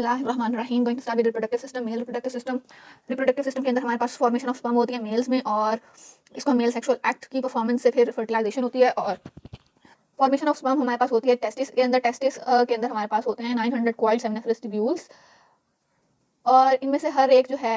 बिस्मिल्लाहिर्रहमानिर्रहीम। Going to start with reproductive system. Male reproductive system. Reproductive system के अंदर हमारे पास फॉर्मेशन ऑफ स्पर्म होती है मेल्स में, और इसको मेल सेक्सुअल एक्ट की परफॉर्मेंस से फिर फर्टिलाइजेशन होती है। और फॉर्मेशन ऑफ स्पर्म हमारे पास होती है टेस्टिस के अंदर। टेस्टिस के अंदर हमारे पास होते हैं 900 कॉइल्ड सेमिनिफरस ट्यूब्यूल्स, और इनमें से हर एक जो है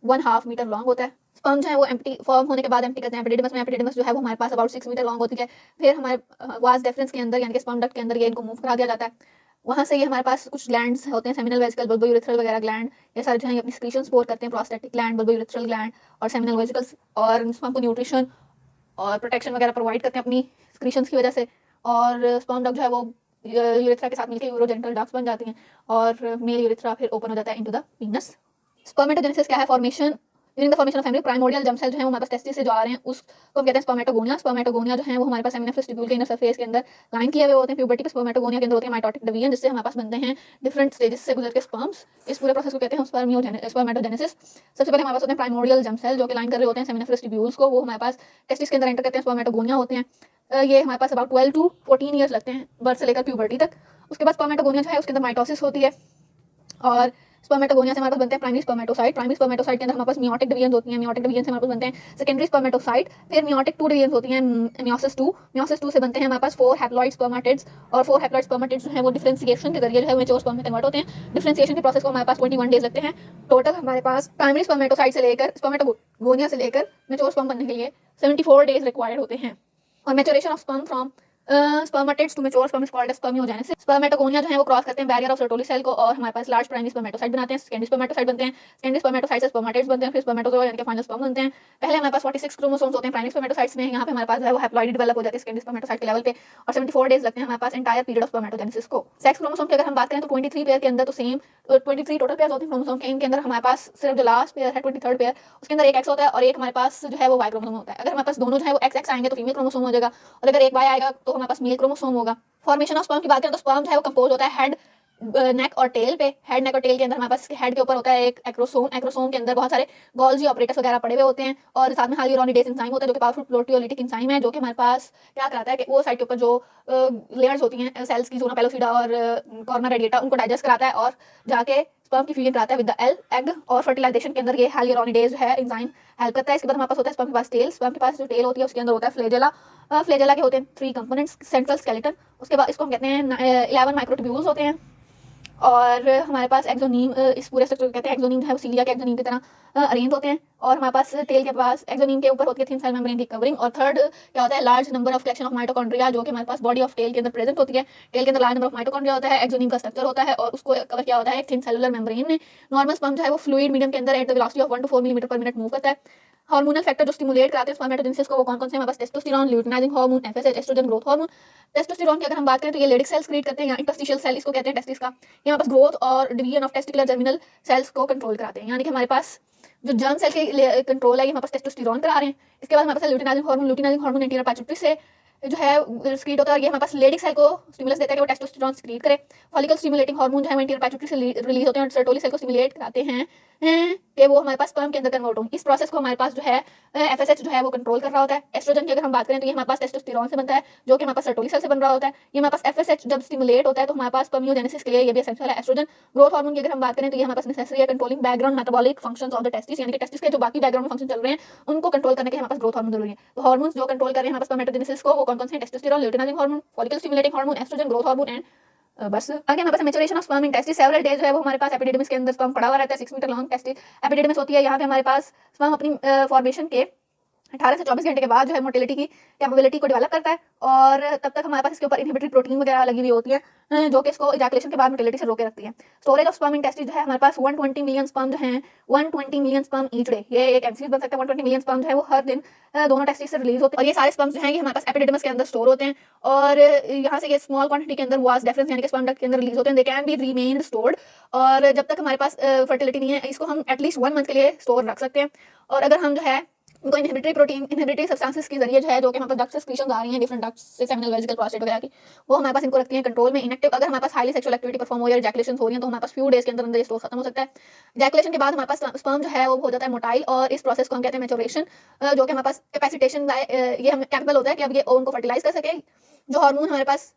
1.5 मीटर लॉन्ग होता है। स्पर्म जो है वो एम्प्टी फॉर्म होने के बाद एम्प्टी करते हैं एपिडिडमस में। एपिडिडमस जो है वो हमारे पास अबाउट 6 मीटर लॉन्ग होती है। फिर हमारे वास डेफरेंस के अंदर यानी कि स्पर्म डक्ट के अंदर ये इनको मूव करा दिया जाता है। वहाँ से ये हमारे पास कुछ ग्लैंड्स होते हैं, सेमिनल वेसिकल, बल्बो यूरेथ्रल वगैरह ग्लैंड, ये सारे जो है अपनी सिक्रीशन स्टोर करते हैं। Prostatic gland, bulbo urethral gland और सेमिनल वेसिकल्स, और स्पर्म को न्यूट्रिशन और प्रोटेक्शन वगैरह प्रोवाइड करते हैं अपनी सिक्रीशंस की वजह से। और स्पर्म डक्ट जो है वो यूरेथ्रा के साथ मिलकर यूरोजेनिटल डक्ट्स बन जाती हैं, और मेल यूरेथ्रा फिर ओपन हो जाता है इनटू द पीनस। स्पर्मेटोजेनेसिस क्या है? Formation during the formation of embryo. Primordial germ cell जो है वो हमारे पास टेस्टिस से जो आ रहे हैं उसको हम कहते हैं स्पर्मेटोगोनिया। स्पर्मेटोगोनिया जो है वो हमारे पास सेमिनिफरस ट्यूब्यूल के इनर सरफेस के अंदर लाइन किए हुए होते हैं। प्यूबर्टी पे स्पर्मेटोगोनिया के अंदर होते हैं माइटोटिक डिवीजन, जिससे हमारे पास बनते हैं डिफरेंट स्टेजेस से गुजर के स्पर्म्स। इस पूरे प्रोसेस को कहते हैं स्पर्मेटोजेनेसिस। सबसे पहले हमारे पास होते हैं प्राइमोर्डियल जर्म सेल जो कि लाइन कर रहे होते हैं सेमिनिफरस ट्यूब्यूल्स को। वो हमारे पास टेस्टिस के अंदर एंटर करते हैं, स्पर्मेटोगोनिया होते हैं। ये हमारे पास अबाउट 12 to 14 ईयर्स लगते हैं बर्थ से लेकर प्यूबर्टी तक। उसके बाद स्पर्मेटोगोनिया जो है उसके अंदर माइटोसिस होती है, और स्पर्मेटोगोनिया से हमारे पास बनते हैं प्राइमरी स्पर्मेटोसाइट। प्राइमरी स्पर्मेटोसाइट के अंदर हमारे पास मियोटिक डिवीजन होती हैं। मियोटिक डिवीजन से हमारे पास बनते हैं सेकेंडरी स्पर्मेटोसाइट। फिर मियोटिक 2 डिवीजन होती हैं, मियोसिस 2। मियोसिस 2 से बनते हैं हमारे पास 4 हैप्लॉइड स्पर्मेटिड्स, और 4 हैप्लॉइड स्पर्मेटिड्स जो है वो डिफरेंशिएशन के जरिए जो है मैच्योर स्पर्म में कन्वर्ट होते हैं। डिफरेंशिएशन के प्रोसेस को हमारे पास 21 डेज लगते हैं। टोटल हमारे पास प्राइमरी स्पर्मेटोसाइट से लेकर स्पर्मेटोगोनिया से लेकर मैच्योर स्पर्म बनने के लिए 74 डेज रिक्वायर्ड होते हैं। और maturation of sperm from spermatids to mature sperm is called spermiogenesis. Spermatogonia जो है वो क्रॉस करते हैं बैरियर ऑफ सर्टोली सेल को, और हमारे पास लार्ज प्राइमरी स्पर्मेटोसाइट बनाते हैं। सेकेंडरी स्पर्मेटोसाइट बनते हैं। सेकेंडरी स्पर्मेटोसाइट से स्पर्मेटिड्स बनते हैं, फिर स्पर्मेटोजोआ यानी कि फाइनल स्पर्म बनते हैं। पहले हमारे पास 46 क्रोमोसोम्स होते हैं प्राइमरी स्पर्मेटोसाइट्स में। यहाँ पे हमारे पास जो है वो हैप्लॉइड डेवलप हो जाते हैं सेकेंडरी स्पर्मेटोसाइट के लेवल पे, और 74 डेज लगते हैं हमारे पास एंटायर पीरियड ऑफ स्पर्मेटोजेनेसिस को। सेक्स क्रोमोसोम की अगर हम बात करें तो 23 पेयर के अंदर तो सेम 23 टोटल पेयर होते हैं क्रोमोसोम के। इनके अंदर हमारे पास सिर्फ जो लास्ट पेयर है 23rd पेयर, उसके अंदर एक एक्स होता है और एक हमारे पास जो है वो वाई क्रोमोसोम होता है। अगर हमारे पास दोनों जो है वो एक्स आएंगे तो फीमेल क्रोमोसोम हो जाएगा, और अगर एक वाई आएगा तो हमारे पास मेल क्रोमोसोम होगा। फॉर्मेशन ऑफ स्पर्म की बात करें तो स्पर्म जो है वो कंपोज होता है हेड, नेक और टेल पे। हेड, नेक और टेल के अंदर हमारे पास हेड के ऊपर होता है एक एक्रोसोम। एक्रोसोम के अंदर बहुत सारे गोल्जी ऑपरेटर्स वगैरह पड़े हुए होते हैं, और साथ में हाइलुरोनिडेस एंजाइम होता है जो कि पावरफुल प्रोटियोलिटिक एंजाइम है, जो कि हमारे पास क्या कराता है कि वो साइड के ऊपर जो लेयर्स होती हैं सेल्स की, ज़ोना पेलोसिडा और कॉर्ना रेडिएटा, उनको डाइजेस्ट कराता है और जाके स्पर्म की फ्यूजन कराता है विद द एग। और फर्टिलाइजेशन के अंदर ये हाइलुरोनिडेस है एंजाइम हेल्प करता है। इसके बाद हमारे पास होता है स्पर्म के पास टेल। स्पर्म के पास जो टेल होती है उसके अंदर होता है फ्लेजेला। फ्लेजेला के होते हैं 3 कंपोनेंट्स, सेंट्रल स्केलेटन, उसके बाद इसको हम कहते हैं 11 माइक्रोट्यूब्यूल्स होते हैं, और हमारे पास एक्सोनीम, इस पूरे स्ट्रक्चर को कहते हैं एक्सोनीम, जो है वो सीलिया के एक्सोनीम की तरह अरेंज होते हैं। और हमारे पास टेल के पास एक्सोनीम के ऊपर होती है थिन सेल मेम्ब्रेन की कवरिंग। और थर्ड क्या होता है, large number of collection of mitochondria, जो कि हमारे पास बॉडी ऑफ टेल के अंदर प्रेजेंट होती है। टेल के अंदर लार्ज नंबर ऑफ माइटोकॉन्ड्रिया होता है, एक्सोनीम का स्ट्रक्चर होता है, और उसको कवर किया होता है एक थिन सेलुलर मेम्ब्रेन ने। नॉर्मल स्पर्म जो है वो फ्लूइड मीडियम के अंदर at the velocity of 1 to 4 millimetre पर मिनट मूव करता है। हार्मोनल फैक्टर जो स्टिमुलेट कराते हैं स्पर्मेटोजेनेसिस को वो कौन कौन से? हमारे पास testosterone, luteinizing hormone, FSH, estrogen growth hormone. Testosterone की अगर हम बात करें तो ये लेडिक सेल्स क्रिएट करते हैं, या इंटरस्टिशियल सेल इसको कहते हैं टेस्टिस का। ये हमारे पास ग्रोथ और division of testicular germinal cells को कंट्रोल कराते हैं, यानी कि हमारे पास जो जर्म सेल के कंट्रोल है ये हमारे पास टेस्टोस्टेरोन करा रहे हैं। इसके बाद हमारे पास luteinizing hormone. Luteinizing hormone anterior pituitary से जो है स्क्रीट होता है, और ये हमारे पास लेडिक सेल को स्टिमुलस देता है कि वो टेस्टोस्टेरोन स्क्रीट करे। फॉलिकल स्टिमुलेटिंग हार्मोन जो है एंटीरियर पैचुटरी से रिलीज होते हैं और सर्टोली सेल को स्टिमुलेट कराते हैं कि वो हमारे पास स्पर्म के अंदर कन्वर्ट हो। इस प्रोसेस को हमारे पास जो है एफएसएच जो है वो कंट्रोल कर रहा होता है। एस्ट्रोजन की अगर हम बात करें तो ये हमारे पास टेस्टोस्टेरोन से बनता है, जो कि हमारे पास सर्टोली सेल से बन रहा होता है। ये हमारे पास एफएसएच जब स्टिमुलेट होता है तो हमारे पास स्पर्मियोजेनेसिस के लिए ये भी एसेंशियल है। एस्ट्रोजन ग्रोथ हार्मोन की अगर हम बात करें तो ये हमारे पास नेसेसरी है controlling background metabolic functions of the testis, यानी कि टेस्टिस के जो बाकी बैकग्राउंड फंक्शन चल रहे हैं उनको कंट्रोल करने के हमारे पास ग्रोथ हार्मोन जरूरी है। तो हार्मोन्स जो कंट्रोल कर रहे हैं हमारे पास स्पर्मेटोजेनेसिस को वो कौन कौन से? Testosterone, luteinizing hormone, follicle stimulating hormone, estrogen growth hormone and बस। आगे हमारे पास maturation of sperm in testis. Several days जो है वो हमारे पास एपिडिडमिस के अंदर स्पर्म पड़ा हुआ रहता है। 6 मीटर लॉन्ग टेस्टिस एपिडिडमिस होती है। यहाँ पे हमारे पास स्पर्म अपनी फॉर्मेशन के 18 से 24 घंटे के बाद जो है मोटिलिटी की कैपेबिलिटी को डेवलप करता है, और तब तक हमारे पास इसके ऊपर इनहिबिटरी प्रोटीन वगैरह लगी हुई होती है जो कि इसको इजैकुलेशन के बाद मोटिलिटी से रोके रखती है। Storage of sperm in testis जो है हमारे पास 120 मिलियन स्पर्म जो हैं, 120 मिलियन स्पर्म ईच डे, ये एक एमसीएस बन सकता है। 120 मिलियन स्पर्म जो है वो हर दिन दोनों टेस्टिस से रिलीज होते हैं, और ये सारे स्पर्म जो हैं ये हमारे पास एपिडिडमस के अंदर स्टोर होते हैं, और यहाँ से ये स्मॉल क्वांटिटी के अंदर वास डेफरेंस यानी कि स्पर्म डक्ट के अंदर रिलीज होते हैं। They can be remained stored, और जब तक हमारे पास फर्टिलिटी नहीं है इसको हम एटलीस्ट 1 मंथ के लिए स्टोर रख सकते हैं। और अगर हम जो है उनको इनहिबिटरी प्रोटीन, इनहिबिटरी सब्सटेंसेस के जरिए जो है, जो कि हमारे पास डक्ट से सिक्रीशंस आ रही हैं डिफरेंट डक्ट्स से, सेमिनल वेसिकल, प्रोस्टेट वगैरह की, वो हमारे पास इनको रखती हैं कंट्रोल में, इनएक्टिव। अगर हमारे पास हाईली सेक्सुअल एक्टिविटी परफॉर्म हो या इजैकुलेशन हो रही है तो हमारे पास फ्यू डेज के अंदर अंदर स्टोर खत्म हो सकता है। इजैकुलेशन के बाद हमारे पास स्पर्म जो है वो हो जाता है मोटाइल, और इस प्रोसेस को हम कहते हैं मैच्योरेशन, जो कि हमारे पास कैपेसिटेशन ये हम कैपेबल होता है कि अब ये ओवन को फर्टिलाइज कर सके। जो हार्मोन हमारे पास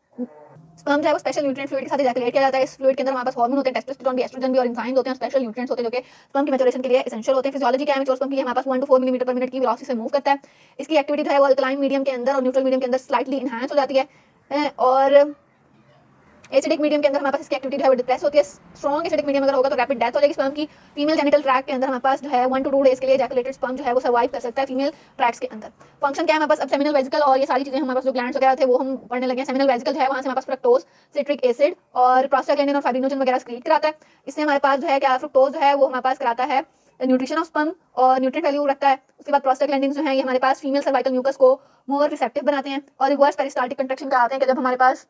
स्पर्म जो है वो स्पेशल न्यूट्रिएंट फ्लूइड के साथ इजैकुलेट किया जाता है। इस फ्लूइड के अंदर हमारे पास हार्मोन होते हैं, टेस्टोस्टेरोन भी, एस्ट्रोजन भी और एंजाइम्स होते हैं, स्पेशल न्यूट्रिएंट्स होते हैं जो कि स्पर्म की मैच्योरेशन के लिए एसेंशियल होते हैं। फिजियोलॉजी क्या है मैच्योर स्पर्म की, हमारे पास 1 to 4 मिलीमीटर पर मिनट की वेलोसिटी से मूव करता है। इसकी एक्टिविटी जो है वो अल्कलाइन मीडियम के अंदर और न्यूट्रल मीडियम के अंदर स्लाइटली इनहांस हो जाती है और एसिडिक मीडियम के अंदर हमारे पास इसकी एक्टिविटी जो है वो डिप्रेस होती है। स्ट्रॉन्ग एसिडिक मीडियम अगर होगा तो रैपिड डेथ हो जाएगी स्पर्म की। फीमेल जेनिटल ट्रैक्ट के अंदर हमारे पास जो है 1 to 2 डेज के लिए इजैकुलेटेड स्पर्म जो है वो सर्वाइव कर सकता है फीमेल ट्रैक्ट्स के अंदर। फंक्शन क्या है हमारे पास, अब सेमिनल वेसिकल और ये सारी चीजें हमारे पास जो ग्लैंड्स वगैरह थे वो हम पढ़ने लगे हैं। सेमिनल वेसिकल जो है वहां से हमारे पास फ्रक्टोज, सिट्रिक एसिड और प्रोस्टाग्लैंडिन और फाइब्रिनोजन वगैरह स्क्रीट कराता है। इससे हमारे पास जो है क्या, फ्रुक्टोज जो है वो हमारे पास कराता है न्यूट्रिशन ऑफ स्पर्म और न्यूट्रिएंट वैल्यू रखता है। उसके बाद प्रोस्टाग्लैंडिन जो है ये हमारे पास फीमेल सर्वाइकल म्यूकस को मोर रिसेप्टिव बनाते हैं और रिवर्स पेरिस्टाल्टिक कंट्रैक्शन कराते हैं कि जब हमारे पास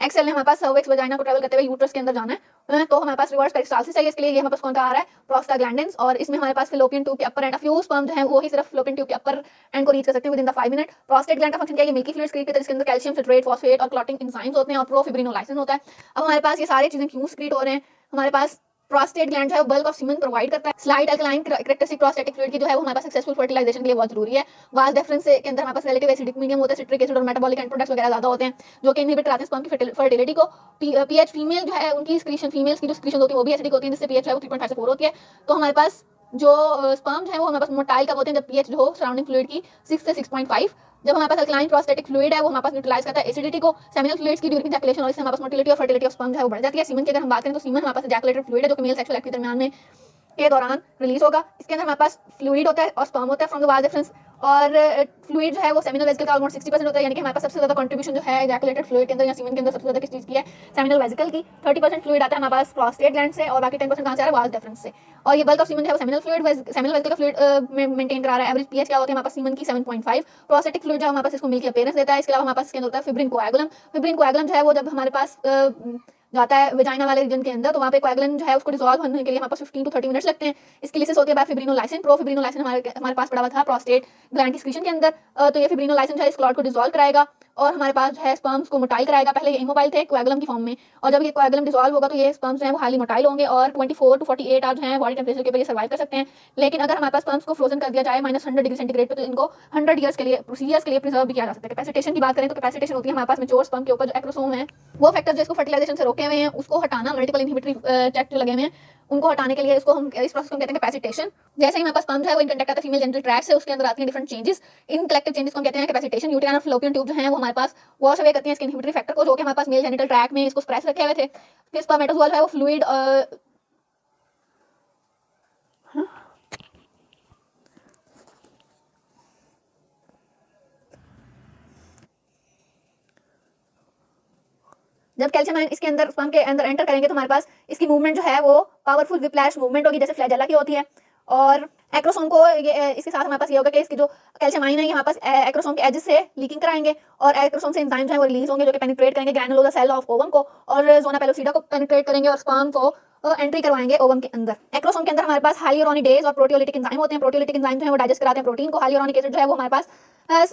एक्सेल ने हमारे पास सर्विक्स वजाइना को ट्रैवल करते हुए यूट्रस के अंदर जाना है तो हमारे पास रिवर्स पेरिस्टाल्सिस चाहिए। इसके लिए ये हमारे पास कौन सा आ रहा है, प्रोस्टाग्लैंडिन्स, और इसमें हमारे पास फिलोपियन ट्यूब के अपर एंड, फ्यू स्पर्म जो है वो ही सिर्फ फिलोपियन ट्यूब के अपर एंड को रीच कर सकते हैं with in the 5 minute. Prostate gland का फंक्शन क्या है, ये मिल्की फ्लूइड क्रिएट करता है जिसके अंदर कैल्शियम सिट्रेट, फॉस्फेट और क्लॉटिंग एंजाइम्स होते हैं और प्रोफिब्रिनोलाइसिन होता है। अब हमारे पास ये सारी चीजें क्यों क्रिएट हो रहे हैं, हमारे पास प्रोस्टेट ग्लैंड जो है बल्क ऑफ सीमेन प्रोवाइड करता है। Slide alkaline characteristic prostatic fluid की जो है वो हमारे पास सक्सेसफुल फर्टिलाइजेशन के लिए बहुत जरूरी है। वास डिफरेंस के अंदर हमारे पास रिलेटिव एसिडिक मीडियम होता है, सिट्रिक एसिड और मेटाबॉलिक एंड प्रोडक्ट्स वगैरह ज्यादा होते हैं जो कि इनहिबिट कराते हैं स्पर्म की फर्टिलिटी को। पीएच फीमेल जो है उनकी स्क्रीशन, फीमेल्स की जो स्क्रीशन होती है वो भी एसिडिक होती है जिससे पीएच है वो 3.5 से 4 होती है। तो हमारे पास जो स्पर्म है वो हमारे पास मोटाइल कब होते हैं, जब पीएच जो सराउंडिंग फ्लूइड की 6 से 6.5। जब हमारे पास अल्कलाइन प्रोस्टेटिक फ्लूइड है वो हमारे पास न्यूट्रलाइज करता है एसिडिटी को, सेमिनल फ्लूइड्स की ड्यूरिंग इजैकुलेशन, और इससे हमारे पास मोटिलिटी और फर्टिलिटी ऑफ स्पर्म जो है वो बढ़ जाती है। सीमन की अगर हम बात करें तो सीमन हमारे पास इजैकुलेटेड फ्लूइड है जो कि मेल सेक्सुअल एक्ट के दरमियान में के दौरान रिलीज होगा। इसके अंदर हमारे पास फ्लूइड होता है और स्पर्म होता है फ्रॉम द वास डिफरेंस, और फ्लूइड जो है वो सेमिनल वेसिकल का ऑलमोस्ट 60% होता है, यानी कि हमारे पास सबसे ज्यादा कंट्रीब्यूशन जो है इजैकुलेटेड फ्लूइड के अंदर या सीमन के अंदर सबसे ज्यादा किस चीज की है, सेमिनल वेसिकल की। 30% फ्लूइड आता है हमारे पास प्रोस्टेट ग्लैंड से और बाकी 10% कहां से आ रहा है, वास डिफरेंस से। और ये बल्क ऑफ सीमन जो है वो सेमिनल फ्लूइड, सेमिनल वेसिकल का फ्लूइड मेंटेन करा रहा है। एवरेज पीएच क्या होता है हमारे पास सीमन की 7.5। प्रोस्टेटिक फ्लूइड जो हमारे पास इसको मिल्की अपीयरेंस देता है। इसके अलावा हमारे पास इसके अंदर होता है फिब्रिन कोएगुलम। फिब्रिन कोएगुलम जो है वो जब हमारे पास जाता है वेजाइना वाले रीजन के अंदर तो वहाँ पे कोएगुलेंट जो है उसको डिसॉल्व होने के लिए हमारे पास 15 to 30 मिनट्स लगते हैं। इसकी लिसिस होती है बाय फिब्रिनोलाइसिन। प्रोफिब्रिनोलाइसिन हमारे पास पड़ा हुआ था प्रोस्टेट ग्लैंड की सिक्रीशन के अंदर, तो ये फिब्रिनोलाइसिन जो है इस क्लॉट को डिसॉल्व कराएगा और हमारे पास जो है स्पर्म्स को मोटाइल कराएगा। पहले ये इमोबाइल थे कोएगुलम की फॉर्म में, और जब ये कोएगुलम डिसॉल्व होगा तो ये स्पर्म्स जो है वो हाईली मोटाइल होंगे और 24 to 48 आवर जो है बॉडी टेम्परेचर के ऊपर ये सर्वाइव कर सकते हैं। लेकिन अगर हमारे पास स्पर्म्स को फ्रोजन कर दिया जाए -100 डिग्री सेंटीग्रेड पे तो इनको 100 ईयर्स के लिए प्रिजर्व भी किया जा सकता है। कैपेसिटेशन की बात करें तो कैपेसिटेशन होती है हमारे पास मैच्योर स्पर्म के ऊपर जो एक्रोसोम है वो फैक्टर जो इसको फर्टिलाइजेशन से रोके हुए हैं उसको हटाना, मल्टीपल इनहिबिटरी चेक जो लगे हुए हैं उनको हटाने के लिए इसको हम इस प्रोसेस को कहते हैं कैपेसिटेशन। जैसे ही हमारे पास स्पर्म जो है वो इन कांटेक्ट आता है फीमेल जेनिटल ट्रैक्ट से, उसके अंदर आती हैं डिफरेंट चेंजेस। इन कलेक्टिव चेंजेस को हम कहते हैं कैपेसिटेशन। यूटेराइन और फैलोपियन ट्यूब जो है वो हमारे पास वॉश अवे करती हैं इसके इनहिबिटरी फैक्टर को, जो कि हमारे पास मेल जेनिटल ट्रैक्ट में इसको स्प्रेस रखे हुए थे। फिर स्पर्मेटोजोआ जो है वो फ्लूइड जब कैल्शियम आयन इसके अंदर स्पर्म के अंदर एंटर करेंगे तो हमारे पास इसकी मूवमेंट जो है वो पावरफुल विप्लैश मूवमेंट होगी जैसे फ्लैजेला की होती है। और एक्रोसोम को इसके साथ हमारे पास ये होगा कि इसकी जो कैल्शियम आयन है ये हमारे पास एक्रोसोम के एजेस से लीकिंग कराएंगे और एक्रोसोम से एंजाइम जो है वो रिलीज होंगे जो कि पेनिट्रेट करेंगे ग्रैनुलोसा सेल ऑफ ओवम को और जोना पेलोसिडा को पेनिट्रेट करेंगे और स्पर्म को एंट्री करवाएंगे ओवम के अंदर। एक्रोसोम के अंदर हमारे पास हाइलुरोनिडेज और प्रोटियोलिटिक एंजाइम होते हैं। प्रोटियोलिटिक एंजाइम जो है वो डाइजेस्ट कराते हैं प्रोटीन को। हाइलुरोनिक एसिड जो है वो हमारे पास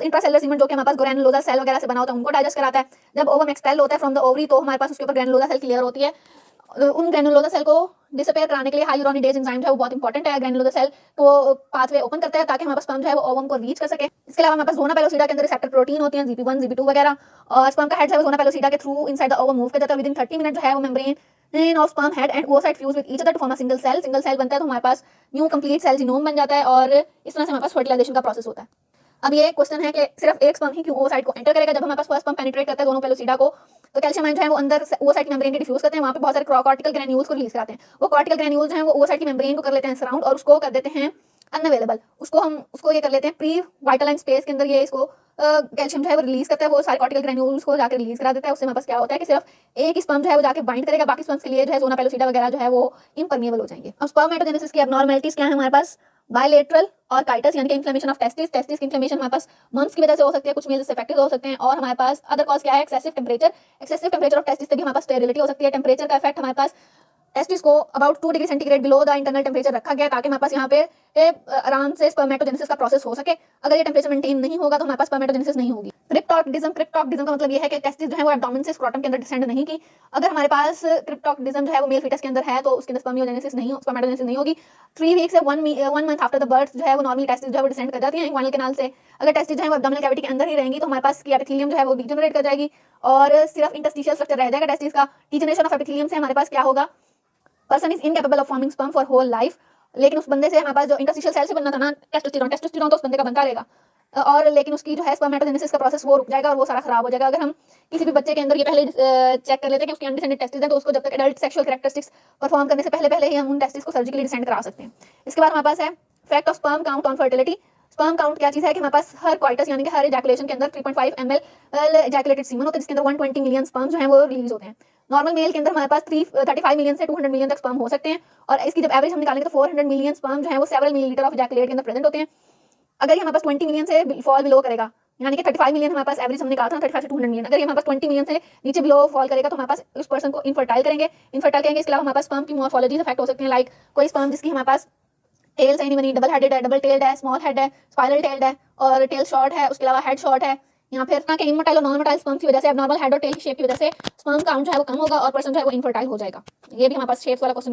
इंट्रासेलुलर सीमेंट जो कि हमारे पास ग्रैनुलोसा सेल वगैरह से बना होता है उनको डाइजेस्ट कराता है। जब ओवम एक्सपेल होता है फ्रॉम द ओवरी तो हमारे पास उसके ऊपर ग्रैनुलोसा सेल क्लियर होती है। उन ग्रैनुलोसा सेल को डिसअपीयर कराने के लिए हाइलुरोनिडेज एंजाइम जो है वो बहुत इंपॉर्टेंट है। ग्रैनुलोसा सेल को पाथवे ओपन करता है ताकि हमारे पास स्पर्म जो है वो ओवम को रीच कर सके। इसके अलावा हमारे पास जोना पेलोसिडा के अंदर रिसेप्टर प्रोटीन होती हैं GP1 GP2 वगैरह, और स्पर्म का हेड जो है जोना पेलोसिडा के through inside the ovum move कर जाता है। विदिन 30 मिनट जो है वो membrane of sperm head and oocyte fuse with each other to form a single cell बनता है। तो हमारे पास न्यू कंप्लीट सेल जीनोम बन जाता है और इस तरह से हमारे पास फर्टिलाइजेशन का प्रोसेस होता है। अब ये क्वेश्चन है कि सिर्फ एक स्पर्म ही क्यों oocyte को एंटर करेगा। जब हमारे पास फर्स्ट स्पर्म पेनिट्रेट करता है दोनों पेलोसिडा को तो कैल्शियम आयन जो है वो अंदर oocyte मेम्ब्रेन के डिफ्यूज करते हैं, वहां पे बहुत सारे कॉर्टिकल ग्रैन्यूल्स को रिलीज कराते हैं। वो कॉर्टिकल ग्रैन्यूल्स जो हैं वो oocyte की मेम्ब्रेन को कर लेते हैं सराउंड और उसको कर देते हैं अनअवेलेबल। उसको ये कर लेते हैं प्री वाइटालाइन स्पेस के अंदर ये इसको कैल्शियम जो है वो रिलीज करता है, वो सारे कॉर्टिकल ग्रैन्यूल्स को जाकर रिलीज करा देता है। उससे हमारे पास क्या होता है कि सिर्फ एक स्पर्म जो है वो जाके बाइंड करेगा, बाकी स्पर्म्स के लिए जो है जोना पेलोसिडा वगैरह जो है वो इम्परमिएबल हो जाएंगे। अब स्पर्मेटोजेनेसिस की एब्नॉर्मलिटीज क्या है हमारे पास, बायलेटरल और काइटस यानी कि इन्फ्लेमेशन ऑफ टेस्टिस की इन्फ्लेमेशन हमारे पास मम्स की वजह से हो सकती है, कुछ मेल्स इफेक्टेड हो सकते हैं। और हमारे पास अदर कॉज क्या है, एक्सेसिव टेम्परेचर ऑफ टेस्टिस से भी हमारे पास स्टेरिलिटी हो सकती है। टेम्परेचर का इफेक्ट हमारे पास टेस्टिस को about 2 degree centigrade below the internal temperature रखा गया ताकि हमारे पास यहाँ पे आराम से स्पर्मेटोजेनेसिस का प्रोसेस हो सके। अगर ये टेम्परेचर मेंटेन नहीं होगा तो हमारे पास स्पर्मेटोजेनेसिस नहीं होगी। क्रिप्टोडिज्म का मतलब ये है कि टेस्टिस जो है वो एब्डोमेन से स्क्रोटम के अंदर डिसेंड नहीं की। अगर हमारे पास क्रिप्टोडिज्म जो है वो मेल फीटस के अंदर है तो उसके अंदर स्पर्मेटोजेनेसिस नहीं होगी। 3 वीक से 1 मंथ आफ्टर द बर्थ जो है वो नॉर्मली टेस्टिस जो है वो डिसेंड कर जाती है इन्वाइनल कैनाल से। अगर टेस्टिस जो है वो एब्डोमिनल कैविटी के अंदर ही रहेंगी तो हमारे पास की एपिथेलियम जो है वो डीजनरेट कर जाएगी और सिर्फ इंटरस्टिशियल स्ट्रक्चर रह जाएगा टेस्टिस का। डीजनरेशन ऑफ एपिथेलियम से हमारे पास क्या होगा, person is incapable of forming sperm for whole life. लेकिन उस बंदे से हमारे पास जो इंटरस्टिशियल सेल से बनना था ना टेस्टोस्टेरोन तो उस बंदे का बनता रहेगा और लेकिन उसकी जो है स्पर्मेटोजेनेसिस का प्रोसेस वो रुक जाएगा और वो सारा खराब हो जाएगा। अगर हम किसी भी बच्चे के अंदर ये पहले चेक कर लेते हैं कि उसकी अनडिसेंडेड टेस्टिस है तो उसको जब तक एडल्ट सेक्सुअल कैरेक्टरिस्टिक्स परफॉर्म करने से पहले ही हम उन टेस्टिस को सर्जिकली डिसेंड करा सकते हैं। इसके बाद हमारे पास है fact of sperm count on fertility. Sperm count क्या चीज़ है कि हमारे पास हर क्वाइटस यानी कि हर इजैकुलेशन के अंदर 3.5 ml इजैकुलेटेड सीमन होता है जिसके अंदर 120 मिलियन स्पर्म जो है वो रिलीज होते हैं। नॉर्मल मेल के अंदर हमारे पास 35 मिलियन से 200 मिलियन तक स्पर्म हो सकते हैं और इसकी जब एवरेज हम निकालेंगे तो 400 मिलियन स्पर्म जो है वो सेवरल मिलीलीटर ऑफ इजैकुलेट के अंदर प्रेजेंट होते हैं। अगर ये हमारे पास 20 मिलियन से फॉल बिलो करेगा यानी कि 35 मिलियन हमारे पास एवरेज हमने कहा था 35 से 200 मिलियन, अगर ये हमारे पास 20 मिलियन से नीचे बिलो फॉल करेगा तो हमारे पास उस पर्सन को इनफर्टाइल कहेंगे। इसके अलावा हमारे पास स्पर्म की मॉर्फोलॉजी इफेक्ट हो सकती है। लाइक कोई स्पर्म जिसकी हमारे पास टेल सही नहीं बनी, डबल हेडेड है, डबल टेल्ड है, स्मॉल हेड है, स्पाइरल टेल्ड है और टेल शॉर्ट है, उसके अलावा हेड शॉर्ट है। या फिर ना कि इमोटाइल और नॉन मोटाइल स्पर्म की वजह से, अब नॉर्मल हेड और टेल की शेप की वजह से स्पर्म काउंट जो है वो कम होगा और पर्सन जो है वो इनफर्टाइल हो जाएगा। ये भी हमारे पास शेप्स वाला क्वेश्चन